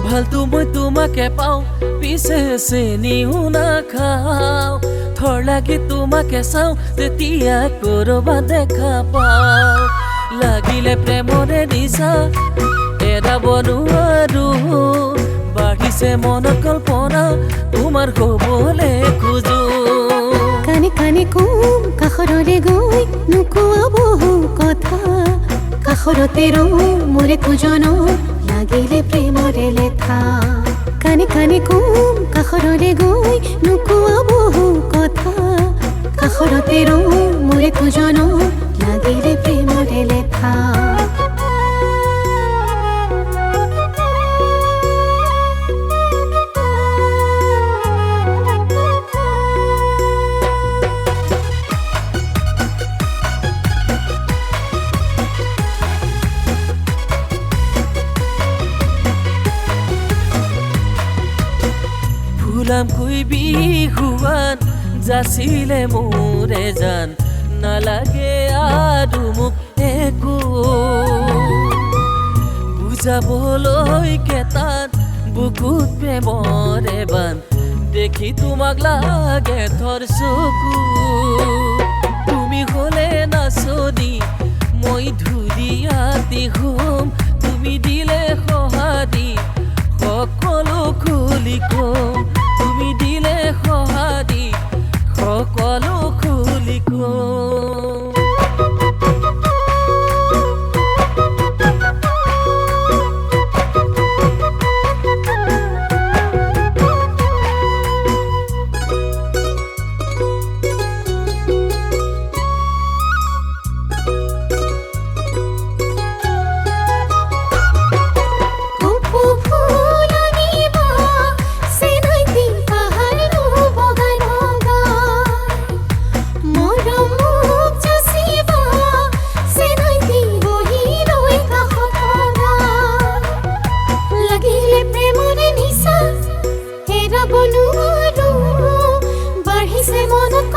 ভালতো মই তোমাকে পাওঁ পিছে চেনিও নাখাওঁ থৰ লাগি তোমাকে চাওঁ তেতিয়া কৰবাত দেখা পাওঁ লাগিলে প্ৰেমৰে নিচা এৰাব নোৱাৰো বাঢ়িছে মনত কল্পনা তোমাৰ হ'বলে খোজো কানে কানে কম কাষৰৰে গৈ নোকোৱা বহু কথা কাষৰতে ৰওঁ মোৰে খোজন লাগিলে প্ৰেমৰে লেঠা কানে কানে কম কাষৰৰে গৈ নোকোৱা বহু কথা কাষৰতে ৰওঁ মোৰে খোজন লাগিলে প্ৰেমৰে লেঠা ফুলামকৈ বিহুৱান যাচিলে মোৰে জান নালাগে আৰু মোক একো বুজাবলৈ কেতান বুকুত প্ৰেমৰে বান দেখি তোমাক লাগে থৰ চকু তুমি হ'লে নাচনি মই ধুনীয়াতি হ'ম তুমি দিলে সঁহাৰি সকলো খুলি কম তুমি দিলে সঁহাৰি সকলো খুলি কম বাঢ়িছে মনত